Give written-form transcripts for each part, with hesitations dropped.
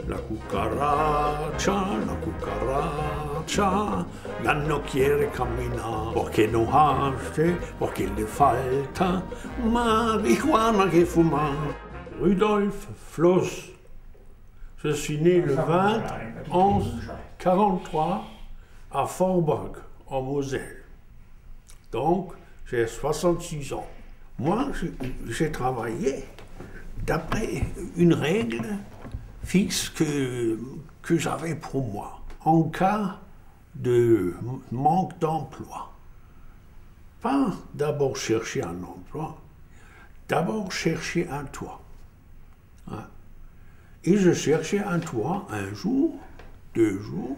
La cucaracha, l'anno chiede cammina, perché non haste, perché le falta, marijuana che fuma. Rudolf Floss, je suis né le 20 1143 à Forbach, en Moselle. Donc, j'ai 66 ans. Moi, j'ai travaillé d'après une règle fixe que j'avais pour moi. En cas de manque d'emploi, pas d'abord chercher un emploi, d'abord chercher un toit. Hein? Et je cherchais un toit un jour, 2 jours,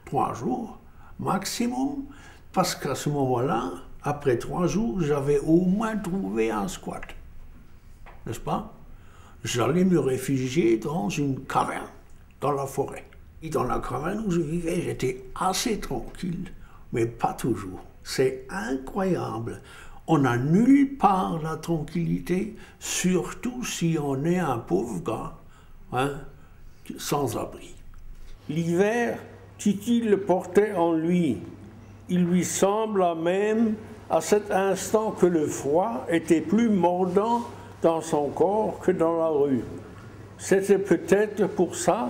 3 jours, maximum, parce qu'à ce moment-là, après 3 jours, j'avais au moins trouvé un squat. N'est-ce pas? J'allais me réfugier dans une caverne, dans la forêt. Et dans la caverne où je vivais, j'étais assez tranquille, mais pas toujours. C'est incroyable. On n'a nulle part la tranquillité, surtout si on est un pauvre gars, hein, sans abri. L'hiver, Titi le portait en lui. Il lui sembla même, à cet instant, que le froid était plus mordant dans son corps que dans la rue. C'était peut-être pour ça,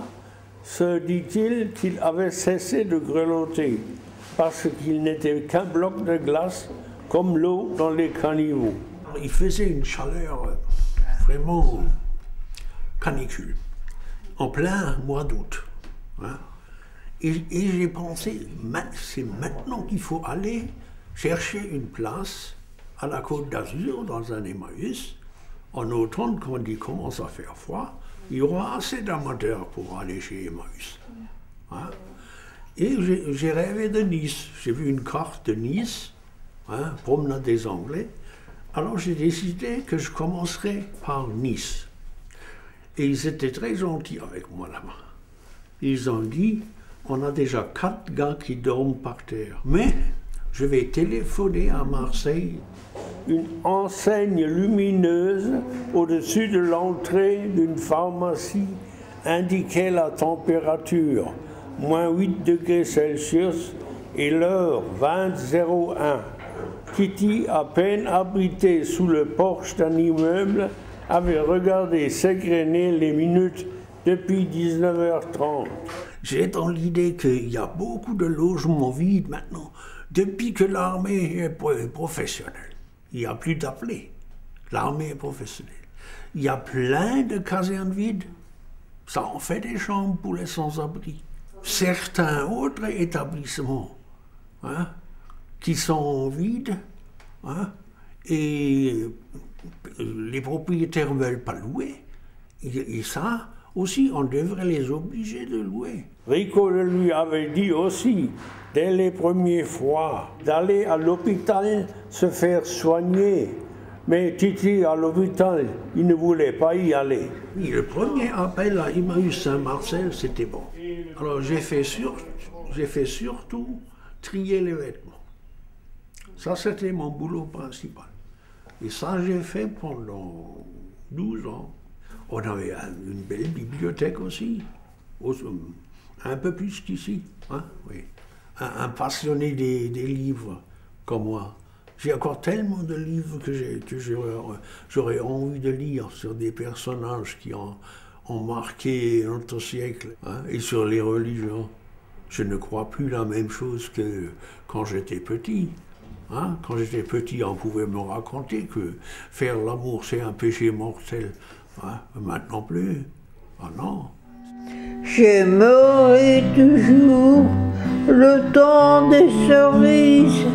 se dit-il, qu'il avait cessé de grelotter, parce qu'il n'était qu'un bloc de glace, comme l'eau dans les caniveaux. Il faisait une chaleur vraiment canicule, en plein mois d'août. Hein. Et j'ai pensé, c'est maintenant qu'il faut aller chercher une place à la Côte d'Azur, dans un Emmaüs. En automne, quand il commence à faire froid, il y aura assez d'amateurs pour aller chez Emmaüs. Hein? Et j'ai rêvé de Nice. J'ai vu une carte de Nice, hein, promenade des Anglais. Alors j'ai décidé que je commencerais par Nice. Et ils étaient très gentils avec moi là-bas. Ils ont dit, on a déjà 4 gars qui dorment par terre. Mais je vais téléphoner à Marseille. Une enseigne lumineuse au-dessus de l'entrée d'une pharmacie indiquait la température, moins 8 degrés Celsius, et l'heure 20:01. Titi, à peine abrité sous le porche d'un immeuble, avait regardé s'égrener les minutes depuis 19h30. J'ai dans l'idée qu'il y a beaucoup de logements vides maintenant, depuis que l'armée est professionnelle. Il n'y a plus d'appelés. L'armée est professionnelle. Il y a plein de casernes vides. Ça en fait des chambres pour les sans-abri. Certains autres établissements, hein, qui sont vides, hein, et les propriétaires ne veulent pas louer. Et ça aussi, on devrait les obliger de louer. Rico le lui avait dit aussi, dès les premières fois, d'aller à l'hôpital se faire soigner. Mais Titi, à l'hôpital, il ne voulait pas y aller. Et le premier appel à Emmaüs Saint-Marcel, c'était bon. Alors j'ai fait surtout trier les vêtements. Ça, c'était mon boulot principal. Et ça, j'ai fait pendant 12 ans. On avait une belle bibliothèque aussi, un peu plus qu'ici. Hein, oui. Un passionné des livres comme moi. J'ai encore tellement de livres que j'aurais envie de lire sur des personnages qui ont marqué notre siècle, hein, et sur les religions. Je ne crois plus la même chose que quand j'étais petit. Hein? Quand j'étais petit, on pouvait me raconter que faire l'amour, c'est un péché mortel. Hein? Maintenant plus. Ah non. J'aimerai toujours le temps des cerises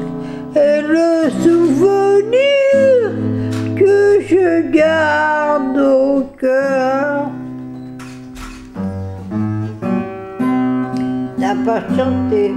et le souvenir que je garde au cœur. N'a pas chanté.